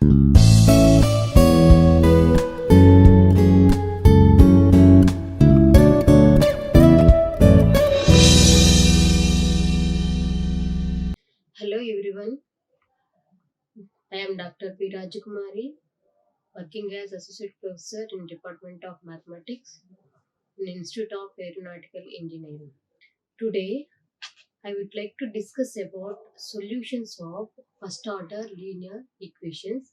Hello everyone, I am Dr. P. Kumari, working as Associate Professor in Department of Mathematics in Institute of Aeronautical Engineering. Today, I would like to discuss about solutions of first order linear equations.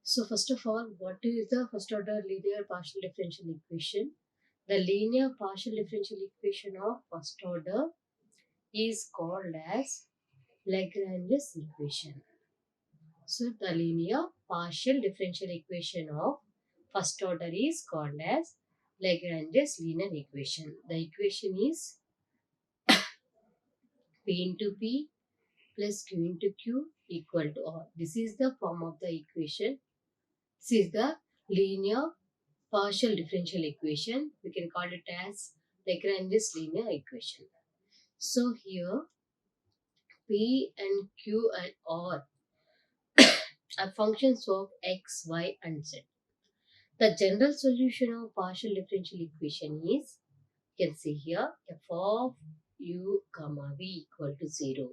So first of all, what is the first order linear partial differential equation? The linear partial differential equation of first order is called as Lagrange's equation. So the linear partial differential equation of first order is called as Lagrange's linear equation. The equation is P into P plus Q into Q equal to R. This is the form of the equation. This is the linear partial differential equation. We can call it as Lagrange's linear equation. So here P and Q and R are functions of x, y and z. The general solution of partial differential equation is, you can see here, f of u comma v equal to 0.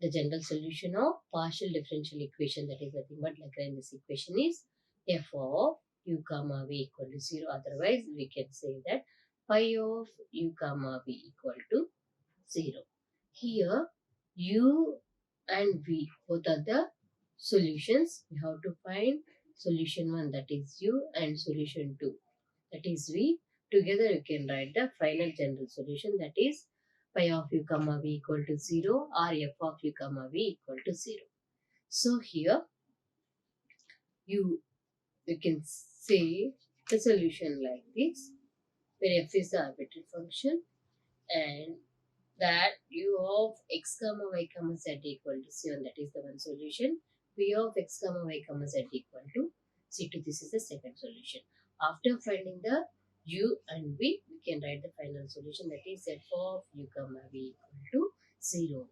The general solution of partial differential equation, that is nothing but Lagrange's equation, is f of u comma v equal to 0. Otherwise, we can say that phi of u comma v equal to 0. Here, u and v both are the solutions. We have to find solution 1, that is u, and solution 2, that is v. Together you can write the final general solution, that is phi of u comma v equal to 0 or f of u comma v equal to 0. So here you can say the solution like this, where f is the arbitrary function and that u of x comma y comma z equal to c1, that is the one solution. V of x comma y comma z equal to c2, this is the second solution. After finding the u and v, we can write the final solution, that is f of u comma v equal to 0.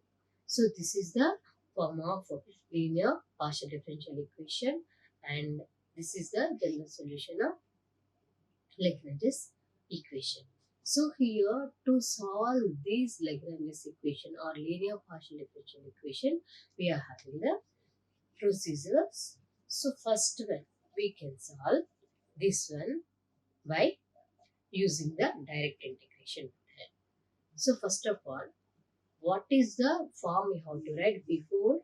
So this is the form of linear partial differential equation, and this is the general solution of Lagrange's equation. So here, to solve this Lagrange's equation or linear partial differential equation, we are having the procedures. So first one, we can solve this one by using the direct integration method. So first of all, what is the form we have to write before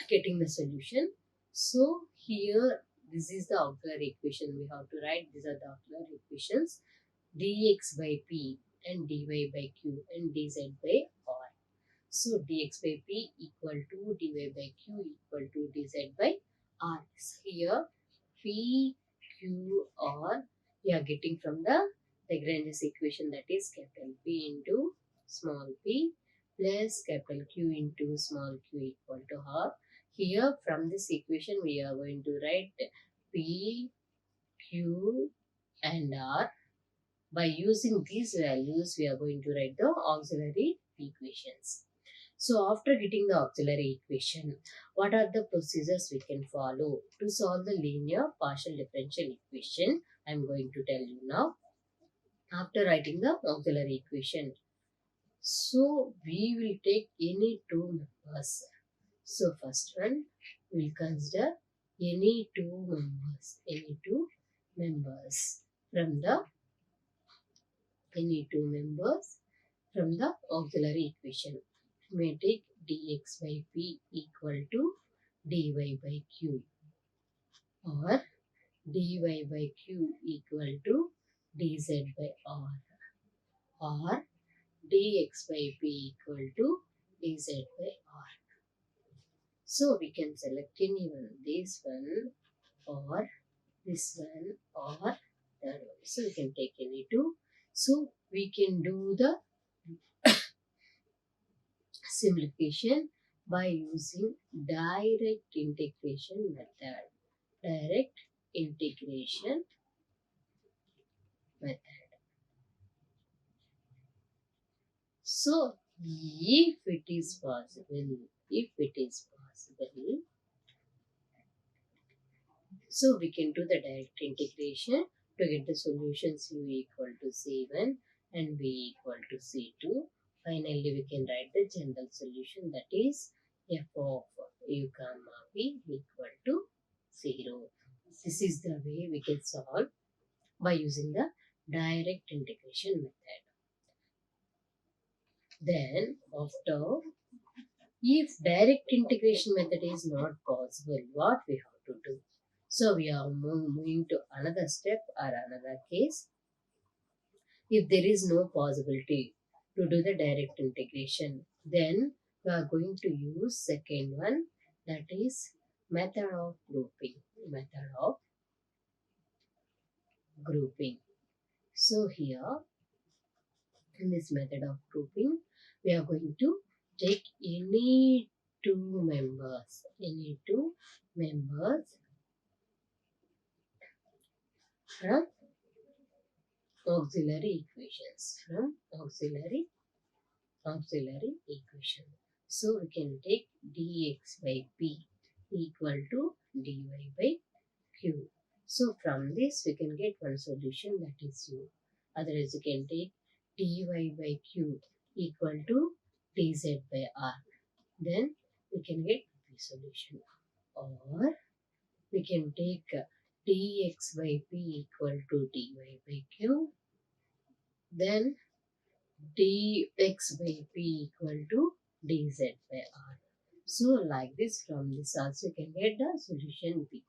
getting the solution? So here, this is the auxiliary equation we have to write. These are the auxiliary equations, dx by p and dy by q and dz by r. So dx by p equal to dy by q equal to dz by r. Here p, q, r we are getting from the Lagrange's equation, that is capital P into small p plus capital Q into small q equal to r. Here from this equation we are going to write p, q and r. By using these values, we are going to write the auxiliary equations. So after getting the auxiliary equation, what are the procedures we can follow to solve the linear partial differential equation? I am going to tell you now. After writing the auxiliary equation, so we will take any two members. So first one, we will consider any two members from the auxiliary equation. We may take dx by p equal to dy by q, or dy by q equal to dz by r, or dx by p equal to dz by r. So we can select any one, this one or this one or that one. So we can take any two. So we can do the simplification by using direct integration method. Direct integration method. So if it is possible, So we can do the direct integration to get the solutions u equal to c1 and v equal to c2. Finally, we can write the general solution, that is f of u comma v equal to 0. This is the way we can solve by using the direct integration method. Then after, if direct integration method is not possible, what we have to do? So we are moving to another step or another case. If there is no possibility to do the direct integration, then we are going to use second one, that is method of grouping. Method of grouping. So here in this method of grouping, we are going to take any two members from auxiliary equation. So we can take dx by p equal to dy by q. So from this we can get one solution, that is u. Otherwise you can take dy by q equal to dz by r. Then we can get the solution. Or we can take dx by p equal to dy by q. Then dx by p equal to dz by r. So like this, from this also you can get the solution b.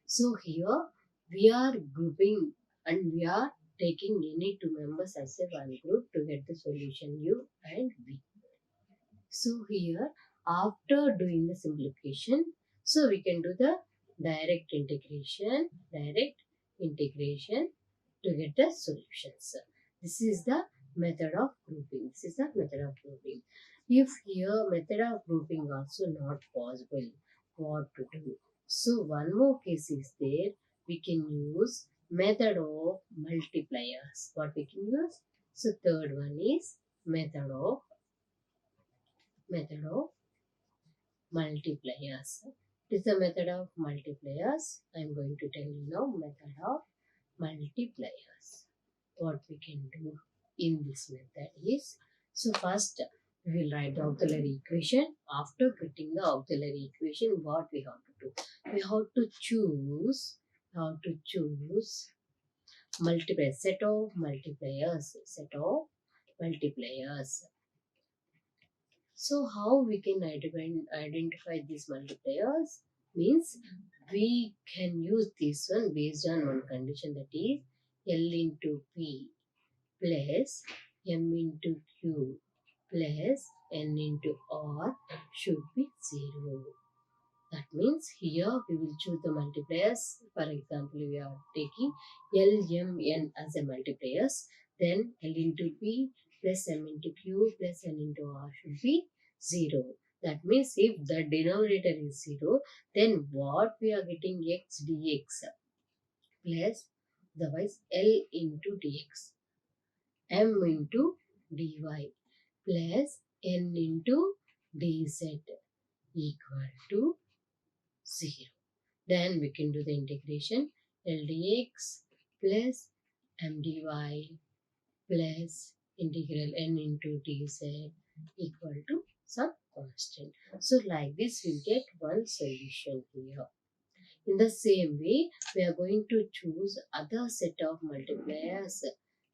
So here we are grouping and we are taking any two members as a one group to get the solution u and v. So here after doing the simplification, so we can do the direct integration to get the solutions. This is the method of grouping. If here method of grouping also not possible, what to do? So one more case is there. We can use method of multipliers. What we can use? So third one is method of multipliers. This is the method of multipliers. I am going to tell you now method of multipliers. What we can do in this method is, so first we will write the auxiliary equation. After getting the auxiliary equation, what we have to do? We have to choose set of multipliers. So how we can identify these multipliers? Means we can use this one based on one condition, that is L into P plus M into Q plus N into R should be 0. That means here we will choose the multipliers. For example, we are taking L, M, N as a multipliers. Then L into P plus M into Q plus N into R should be 0. That means if the denominator is 0, then what we are getting x dx plus otherwise L into dx, M into dy plus N into dz equal to 0. Then we can do the integration L dx plus M dy plus integral n into dz equal to some constant. So like this we get one solution here. In the same way, we are going to choose other set of multipliers.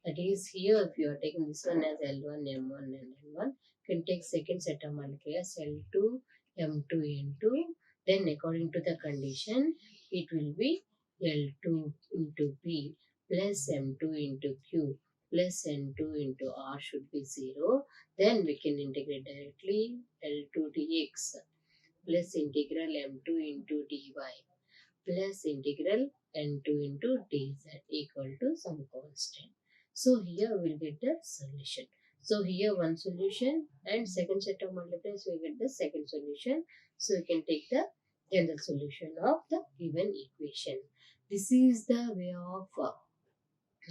That is here, if you are taking this one as L1, M1 and N1, you can take second set of multipliers L2, M2, N2. Then according to the condition, it will be L2 into P plus M2 into Q plus N2 into R should be 0. Then we can integrate directly L2 dx plus integral M2 into dy plus integral n2 into dz equal to some constant. So here we will get the solution. So here one solution and second set of multipliers we get the second solution. So we can take the general solution of the given equation. This is the way of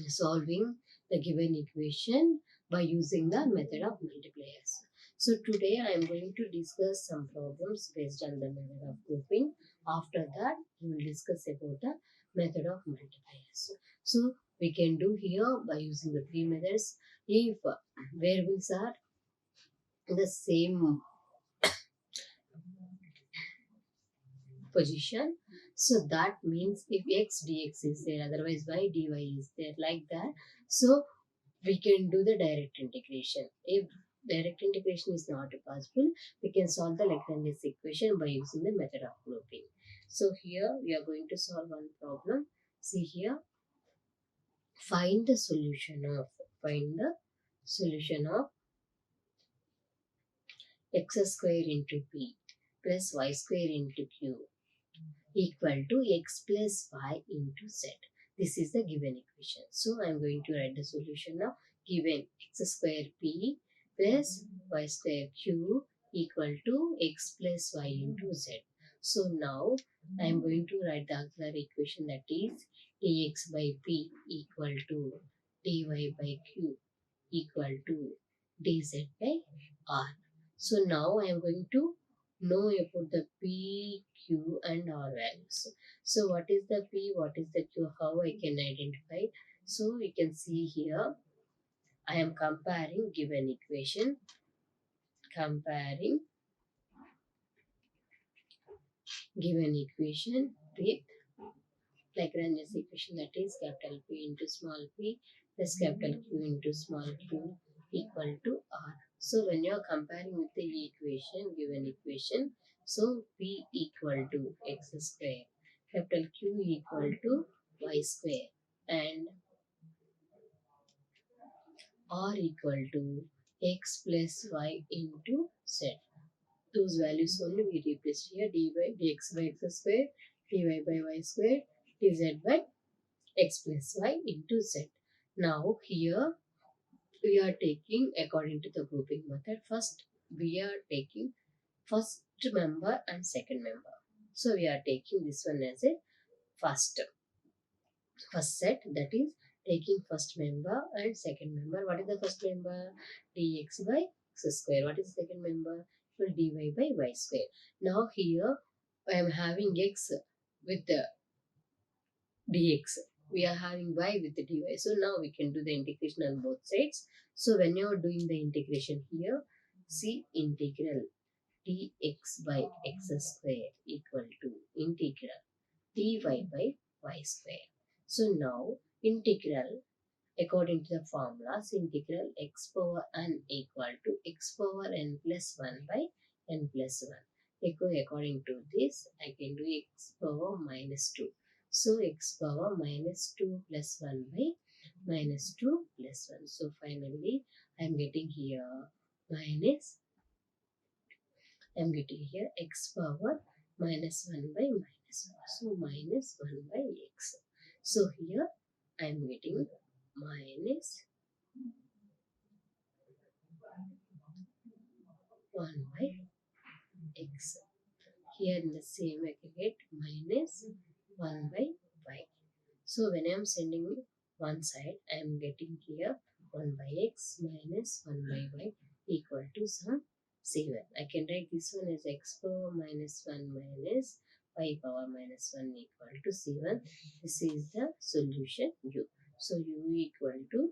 solving the given equation by using the method of multipliers. So today I am going to discuss some problems based on the method of grouping. After that, we will discuss about the method of multipliers. So we can do here by using the three methods. If variables are the same position, so that means if x dx is there, otherwise y dy is there, like that. So we can do the direct integration. If direct integration is not possible, we can solve the Lagrange's equation by using the method of grouping. So here we are going to solve one problem. See here, find the solution of x square into p plus y square into q equal to x plus y into z. This is the given equation. So I am going to write the solution now. Given x square p plus y square q equal to x plus y into z. So now I am going to write the auxiliary equation, that is dx by p equal to dy by q equal to dz by r. So now I am going to know about the p, q and r values. So what is the p, what is the q, how I can identify? So you can see here, I am comparing comparing given equation with Lagrange's equation, that is capital P into small p plus capital Q into small q equal to R. So when you are comparing with the equation, given equation, so P equal to x square, capital Q equal to y square, and R equal to x plus y into z. Those values only we replace here, dy dx by x square, dy by y square, dz by x plus y into z. Now here we are taking according to the grouping method. First we are taking first member and second member. So we are taking this one as a first set, that is taking first member and second member. What is the first member? Dx by x square. What is the second member? Well, dy by y square. Now here I am having x with the dx, we are having y with the dy, so now we can do the integration on both sides. So when you are doing the integration here, see integral dx by x square equal to integral dy by y square. So now integral according to the formulas, integral x power n equal to x power n plus 1 by n plus 1. According to this, I can do x power minus 2. So x power minus 2 plus 1 by minus 2 plus 1. So finally, I am getting here minus, I am getting here x power minus 1 by minus 1. So minus 1 by x. So here I am getting minus 1 by x. Here in the same I can get minus 1 by y. So when I am sending one side, I am getting here 1 by x minus 1 by y equal to some c1. I can write this one as x power minus 1 minus y power minus 1 equal to c1. This is the solution u. So u equal to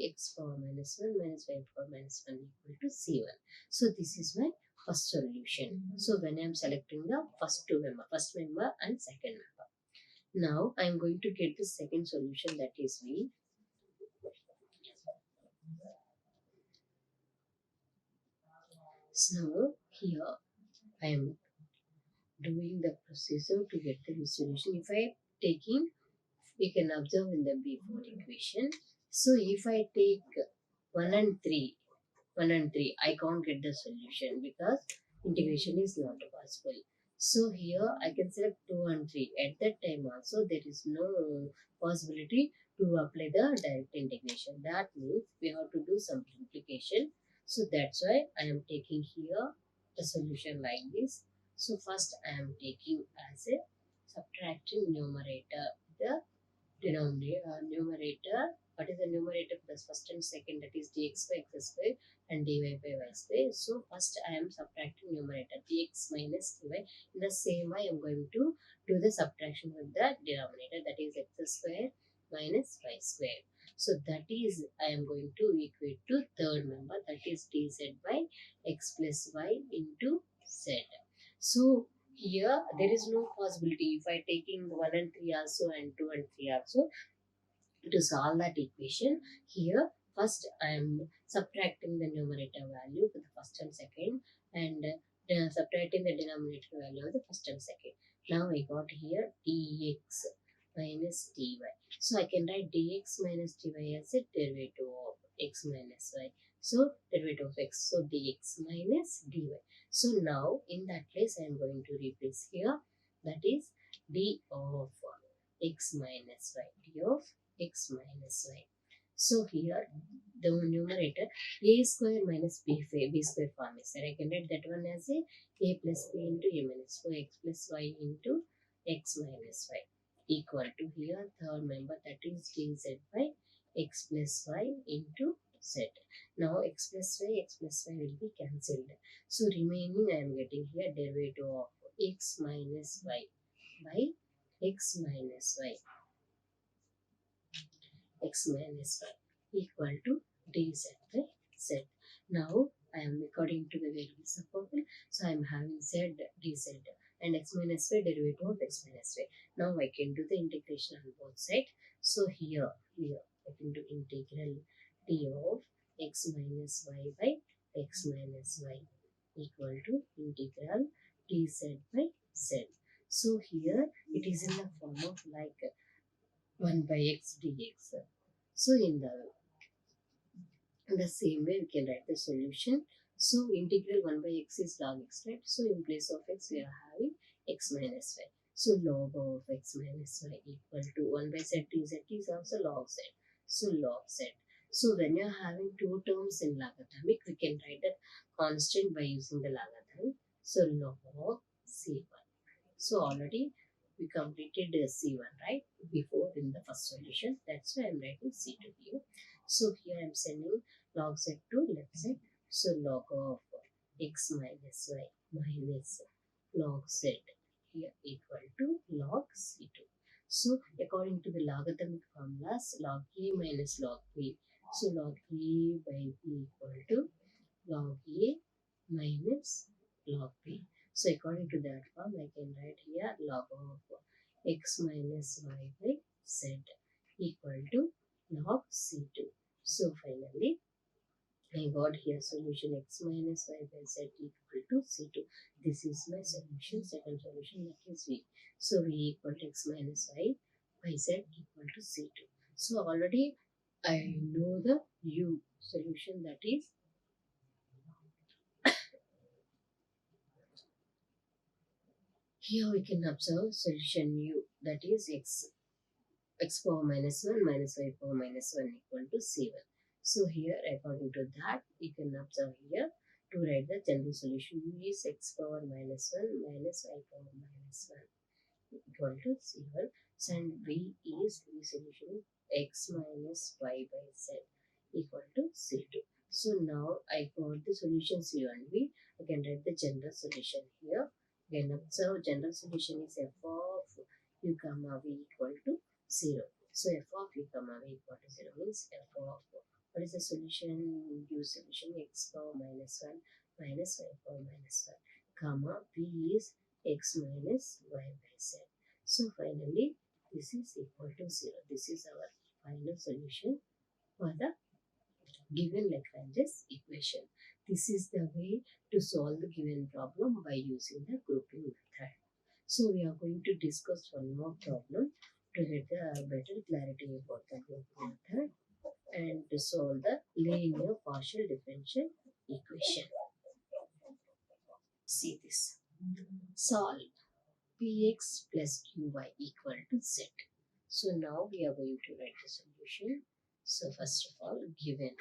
x power minus 1 minus y power minus 1 equal to c1. So this is my first solution. So when I am selecting the first member and second member. Now I am going to get the second solution, that is v. So here I am doing the procedure to get the solution. If I am taking, we can observe in the before equation. So if I take 1 and 3, I can't get the solution because integration is not possible. So here I can select 2 and 3. At that time also there is no possibility to apply the direct integration. That means we have to do some simplification. So that's why I am taking here the solution like this. So first I am taking as a subtracting numerator the numerator what is the numerator plus first and second, that is dx by x square and dy by y square. So first I am subtracting numerator dx minus dy. In the same way I am going to do the subtraction with the denominator, that is x square minus y square. So that is I am going to equate to third member, that is dz by x plus y into z. So here there is no possibility if I taking 1 and 3 also and 2 and 3 also to solve that equation. Here first I am subtracting the numerator value for the first and second, and subtracting the denominator value of the first and second. Now I got here dx minus dy. So I can write dx minus dy as a derivative of x minus y. So derivative of x, so dx minus dy. So now in that place I am going to replace here, that is d of x minus y, d of x minus y. So here the numerator a square minus b square form is there. I can write that one as a plus b into a minus 4x plus y into x minus y equal to here third member, that is dz by x plus y into z. Now x plus y will be cancelled. So remaining I am getting here derivative of x minus y by x minus y, x minus y equal to dz by z. Now I am according to the variables of purple, so I am having z dz and x minus y derivative of x minus y. Now I can do the integration on both sides. So here I can do integral d of x minus y by x minus y equal to integral dz by z. So here it is in the form of like 1 by x dx. So in the same way we can write the solution. So integral 1 by x is log x, right? So in place of x we are having x minus y. So log of x minus y equal to 1 by z dz is also log z. So log z. So when you are having two terms in logarithmic, we can write the constant by using the logarithm. So log c1. So already we completed C1, right? Before in the first solution. That's why I'm writing C2 here. So here I'm sending log z to left side. So log of x minus y minus log z here equal to log C2. So according to the logarithmic formulas, log a minus log b. So log a by b equal to log a minus log b. So according to that form, I can write here log of x minus y by z equal to log C2. So finally, I got here solution x minus y by z equal to C2. This is my solution, second solution, that is V. So V equal to x minus y by z equal to C2. So already I know the U solution, that is here we can observe solution U, that is x power minus 1 minus y power minus 1 equal to C1. So here according to that you can observe here to write the general solution. U is x power minus 1 minus y power minus 1 equal to C1, and V is the solution x minus y by z equal to C2. So now I got the solution C1 V. I can write the general solution here. Again observe general solution is f of u comma v equal to 0. So f of u comma v equal to 0 means f of what is the solution? U solution x power minus 1 minus y power minus 1 comma v is x minus y by z. So finally this is equal to 0. This is our final solution for the given Lagrange's equation. This is the way to solve the given problem by using the grouping method. So we are going to discuss one more problem to get a better clarity about the grouping method and to solve the linear partial differential equation. See this. Solve px plus qy equal to z. So now we are going to write the solution. So first of all, given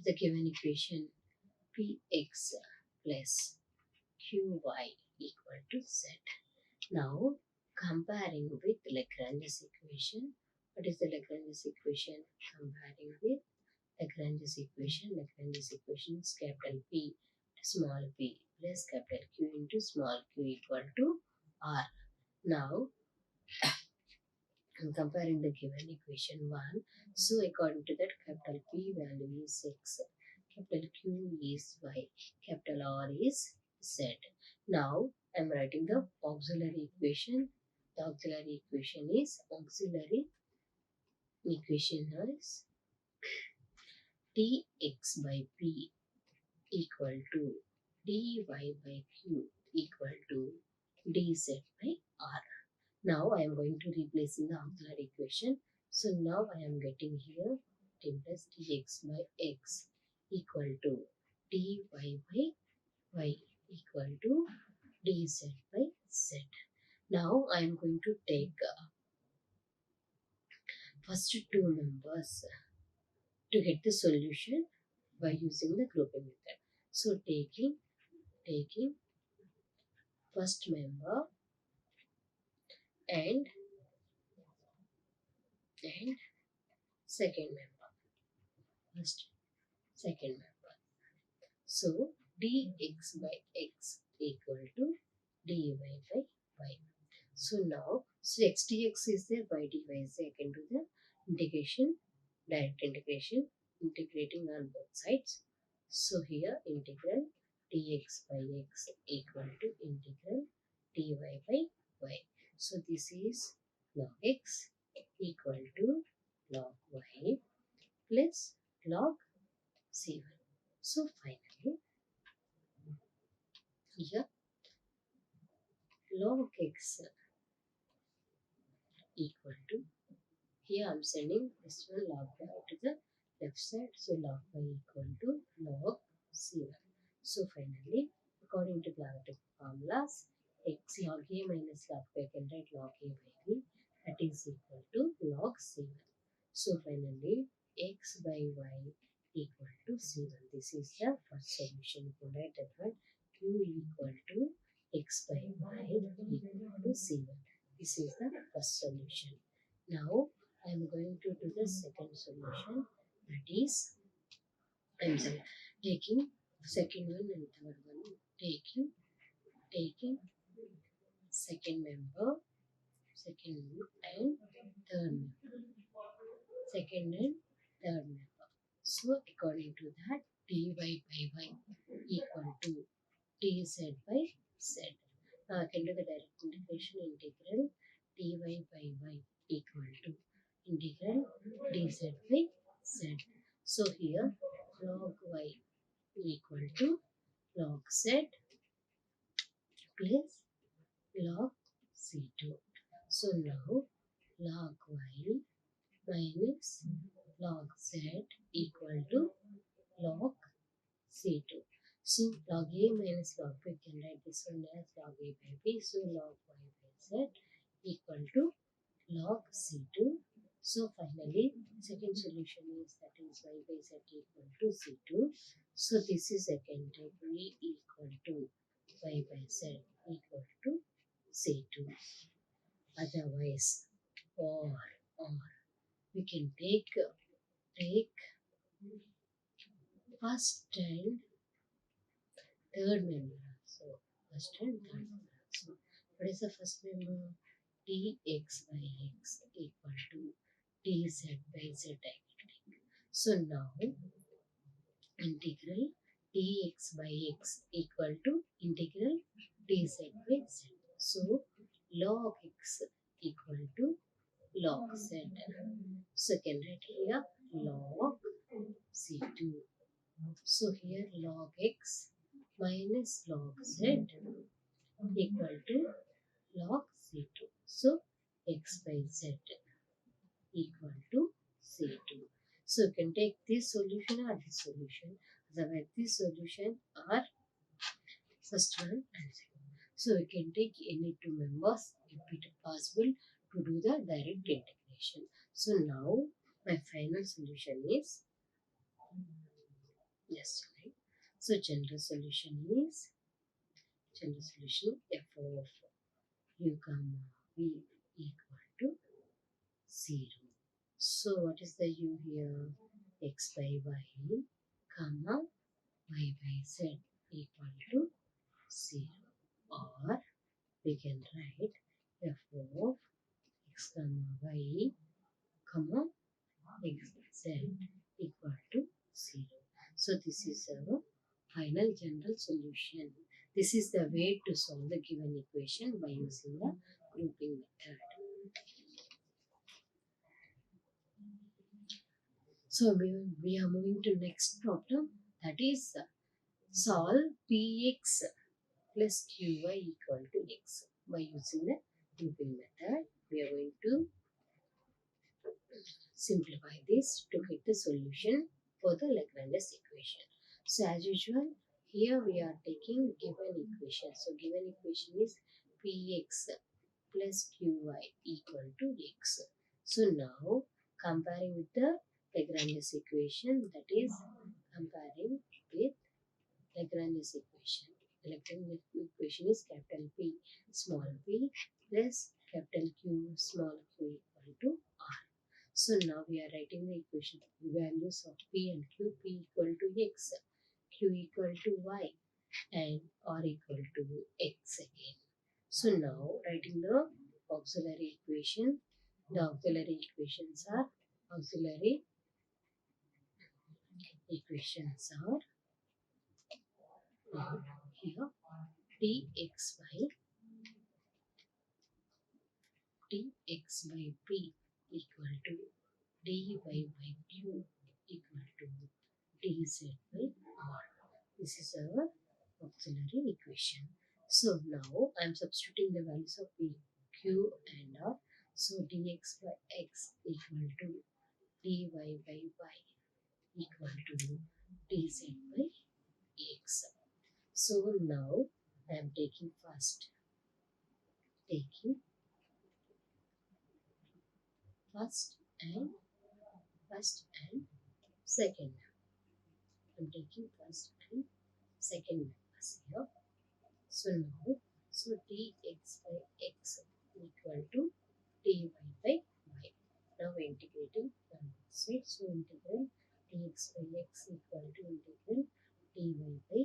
the given equation px plus qy equal to z. Now comparing with Lagrange's equation. What is the Lagrange's equation? Comparing with Lagrange's equation. Lagrange's equation is capital P small p plus capital Q into small q equal to R. Now, I'm comparing the given equation 1. So, according to that, capital P value is X, capital Q is Y, capital R is Z. Now, I'm writing the auxiliary equation. The auxiliary equation is dx by P equal to dy by Q equal to dz by R. Now I am going to replace in the auxiliary equation. So now I am getting here 10 plus dx by x equal to dy by y equal to dz by z. Now I am going to take first two members to get the solution by using the grouping method. So taking first member and second member. First, second member. So dx by x equal to dy by y. So now, so x dx is there, y dy is there. I can do the integration, direct integration, integrating on both sides. So here integral dx by x equal to integral dy by y. So this is log x equal to log y plus log c1. So finally, here log x equal to, here I am sending this one log y to the left side. So log y equal to log c1. So finally, according to quadratic formulas, x log a minus log b, I can write log a by b, that is equal to log c1. So finally, x by y equal to c1. This is the first solution. You can write that one. Q equal to x by y equal to c1. This is the first solution. Now I am going to do the second solution. That is, I am taking second one and third one. Taking second member, second and third member. Second and third member. So according to that, dy by y equal to dz by z. Now I can do the direct integration. Integral dy by y equal to integral dz by z. So here log y equal to log z plus log c2. So now log y minus log z equal to log c2. So log a minus log b, we can write this one as log a by b. So log y by z equal to log c2. So finally, second solution is, that is y by z equal to c2. So this is, I can take v equal to y by z equal to c2. Otherwise, or we can take first and third member. So first and third member. So what is the first member? Dx by x equal to dz by z. So now integral dx by x equal to integral dz by z. So log x equal to log z. So can write here log c2. So here log x minus log z equal to log c2. So x by z equal to c2. So you can take this solution or this solution. Otherwise, this solution or first one and second. So you can take any two members if it is possible to do the direct integration. So now my final solution is, yes, right. So general solution f of u comma v equal to 0. So what is the u here? X by y, comma, y by z equal to 0. Or we can write f of x comma y comma z equal to 0. So this is our final general solution. This is the way to solve the given equation by using the grouping method. So we are moving to next problem, that is solve px plus qy equal to x. By using the grouping method, we are going to simplify this to get the solution for the Lagrange's equation. So as usual, here we are taking given equation. So given equation is px plus qy equal to x. So now comparing with the Lagrange's equation, that is comparing with Lagrange's equation. Lagrange's equation is capital P small p plus capital Q small q equal to R. So now we are writing the equation values of P and Q. P equal to X, Q equal to Y, and R equal to X again. So now writing the auxiliary equation. The auxiliary equations are here dx by p equal to dy by q equal to dz by r. This is our auxiliary equation. So now I am substituting the values of p, q and r. So dx by x equal to dy by y equal to dz by x. So now I am taking taking first and second. I'm taking first and second numbers here. So now, dx by x equal to dy by y. Now integrating one side. So integral dx by x equal to integral dy by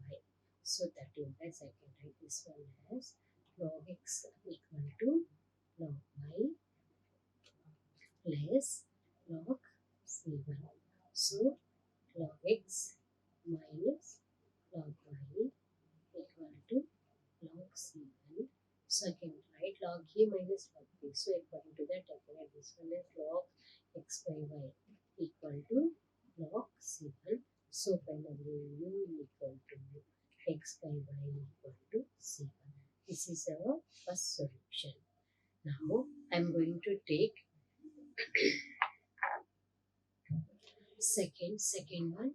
y. So that implies I can write this one as log x equal to log y plus log c1. So log x minus log y equal to log c1. So I can write log a minus log b. So according to that, I can write this one as log x by y equal to log c1. So finally, u equal to x by y equal to c1. This is our first solution. Now I am going to take second one,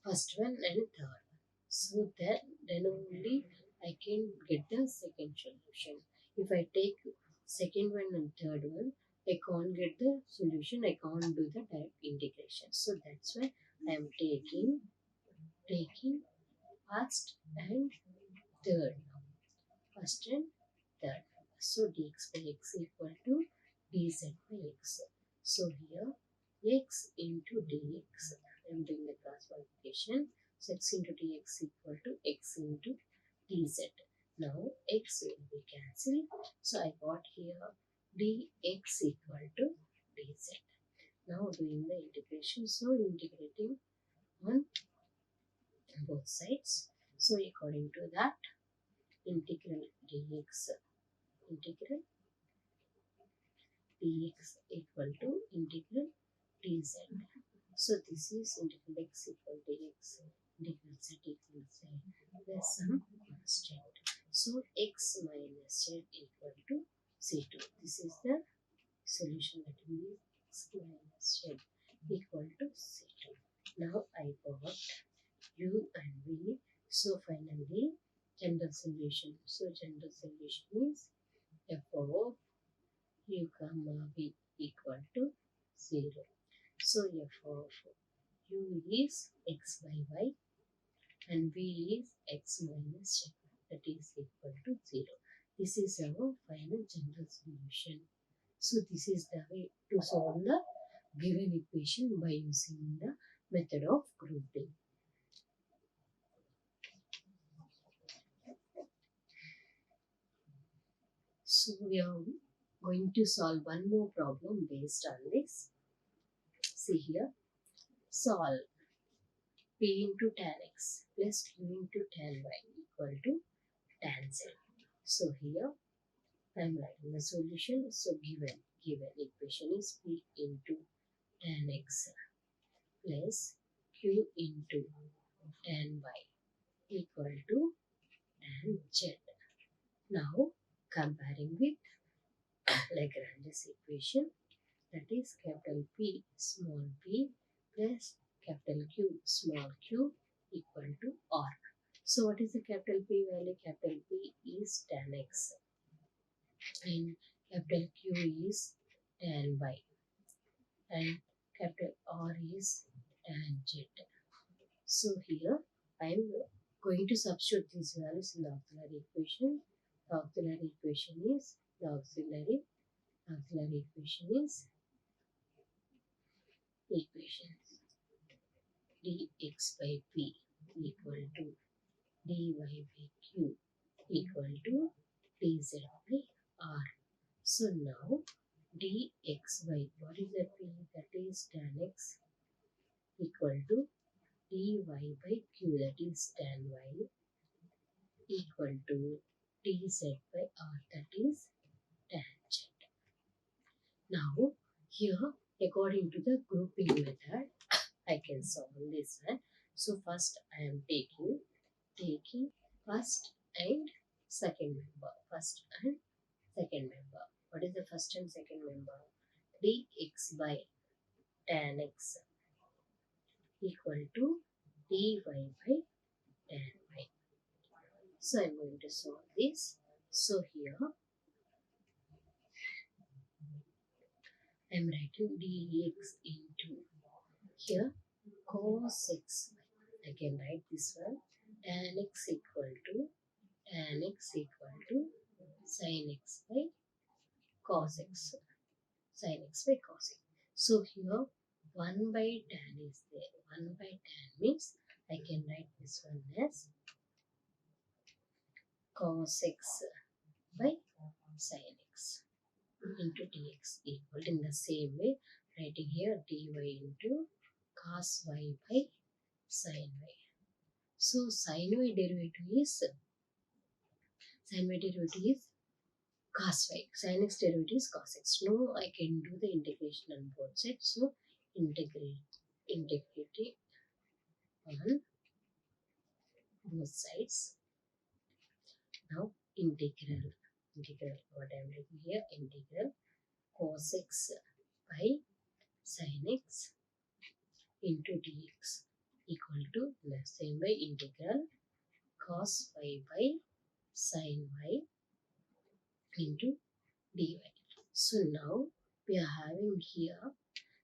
first one and third one. So that then only I can get the second solution. If I take second one and third one, I can't get the solution. I can't do the direct integration. So that's why I am taking first and third. First and third. So dx by x equal to dz by x. So here x into dx, I am doing the cross multiplication. So x into dx equal to x into dz. Now x will be cancelled. So I got here dx equal to dz. Now doing the integration. So integrating on both sides. So according to that, integral dx equal to integral dz. So this is integral x equal to x, integral z equal to z plus some constant. So x minus z equal to c2. This is the solution, that means x minus z equal to c2. Now I got u and v. So finally general solution. So general solution is f of u comma v equal to 0. So f of u is x by y and v is x minus z, that is equal to 0. This is our final general solution. So this is the way to solve the given equation by using the method of grouping. So we are going to solve one more problem based on this. See here, solve p into tan x plus q into tan y equal to tan z. So here I am writing the solution. So given equation is p into tan x plus q into tan y equal to tan z. Now comparing with Lagrange's equation, that is capital P small p plus capital Q small q equal to R. So what is the capital P value? Capital P is tan x and capital Q is tan y and capital R is tan z. So here I am going to substitute these values in the auxiliary equation. The auxiliary equation is equations dx by p equal to dy by q equal to dz by r. So now dx by, what is that p? That is tan x equal to dy by q, that is tan y equal to dz by r, that is tan z. Now here according to the grouping method I can solve this one. So first I am taking first and second member. First and second member. What is the first and second member? Dx by tan x equal to dy by tan y. So I am going to solve this. So here I am writing dx into here cos x. I can write this one. Tan x equal to sin x by cos x. Sin x by cos x. So here 1 by tan is there. 1 by tan means I can write this one as cos x by sin x into dx equal, in the same way writing here dy into cos y by sin y. So sin y derivative is cos y. Sin x derivative is cos x. Now I can do the integration on both sides. So integrating on both sides. Now integral what I am writing here, integral cos x by sin x into dx equal to the same by integral cos y by sin y into dy. So now we are having here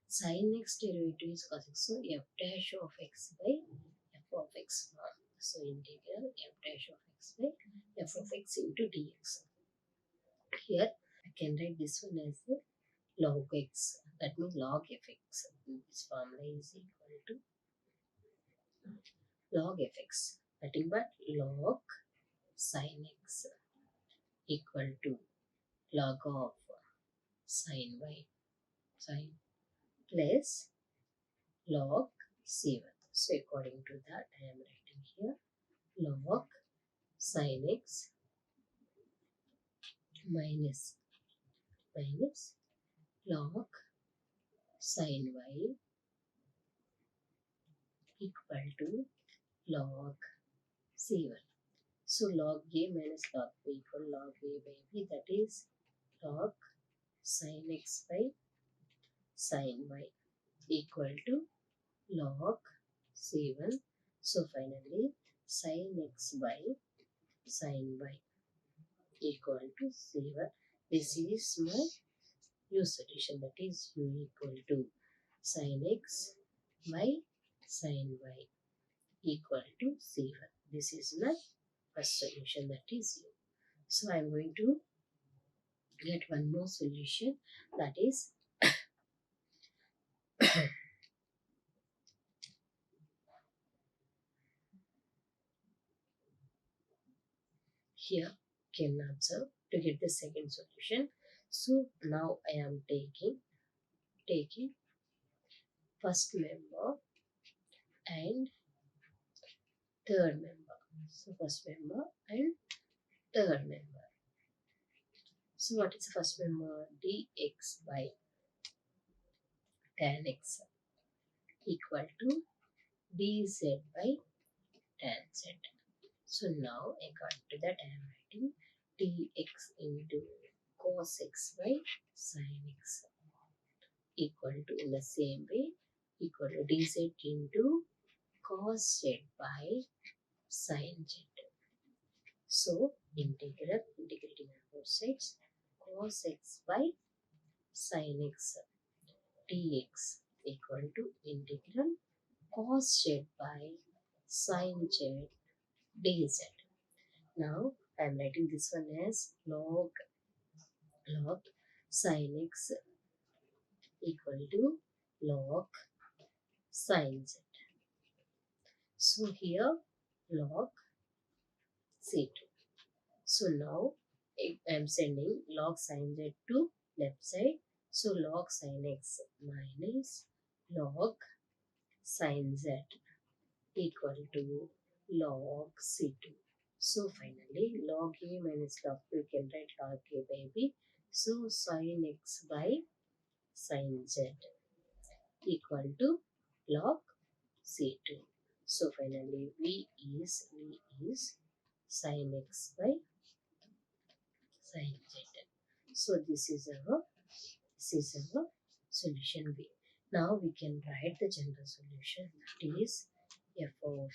sin x derivative is cos x. So f dash of x by f of x form. So integral f dash of x by f of x into dx. Here I can write this one as a log x. That means log fx. This formula is equal to log fx. Nothing but log sin x equal to log of sin y sin plus log c1. So according to that I am writing here log sin x minus log sin y equal to log c1. So log a minus log b equal log a by b, that is log sin x by sin y equal to log c1. So finally sin x by sin y equal to c1. This is my u solution, that is u equal to sin x by sin y equal to c1. This is my first solution, that is u. So I'm going to get one more solution, that is here can observe to get the second solution. So now I am taking first member and third member. So first member and third member. So what is the first member? Dx by tan x equal to dz by tan z. So now according to that I am writing dx into cos x by sin x equal to, in the same way, equal to dz into cos z by sin z. So integrating on both sides, cos x by sin x dx equal to integral cos z by sin z dz. Now I am writing this one as log sin x equal to log sin z. So here log c2. So now I am sending log sin z to left side. So log sin x minus log sin z equal to log c2. So finally log a minus log b, we can write log a by b. So sin x by sin z equal to log c2. So finally v is sin x by sin z. So this is our solution B. Now we can write the general solution, that is f of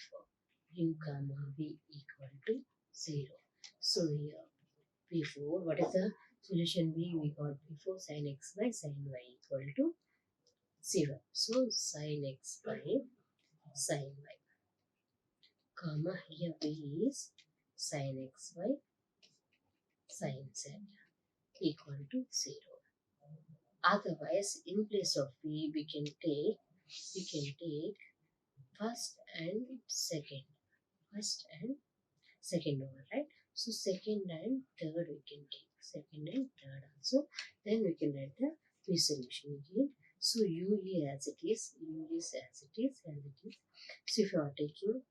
u comma v equal to 0. So here before, what is the solution B? We got before sin x by sin y equal to 0. So sin x by sin y comma here v is sin x by sin z equal to 0. Otherwise, in place of v, we can take first and second, order, right? So second and third we can take second and third also. Then we can write the v solution again. So u is as it is, So if you are taking,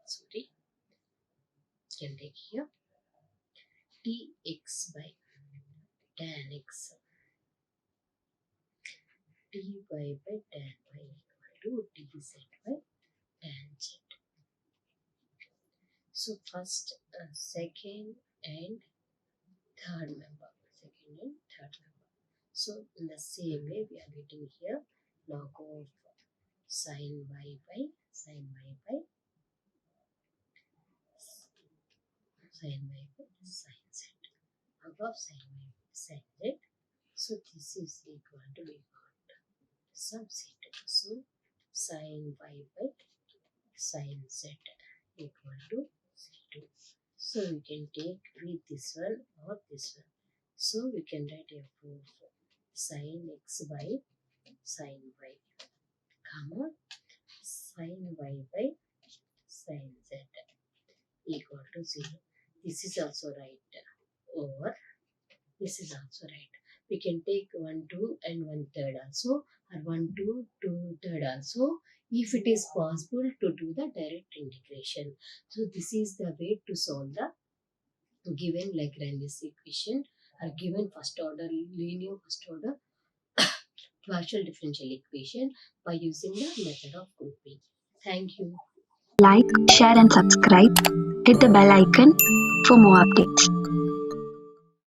sorry, you can take here dx by tan x, dy by tan y equal to dz by tan z. So first, second and third member. So in the same way we are getting here log of sin y by sin z. Log of sin y by sin z. So this is equal to, we got some c2. So sin y by sin z equal to c2. So we can take with this one or this one. So we can write f of sin x by sin y comma sin y by sin z equal to 0. This is also right, or this is also right. We can take 1 2 and 1/3 also, or 1 2 2/3 also, if it is possible to do the direct integration. So this is the way to solve the given Lagrange's equation, or given first order linear first order partial differential equation by using the method of grouping. Thank you. Like, share and subscribe. Hit the bell icon for more updates.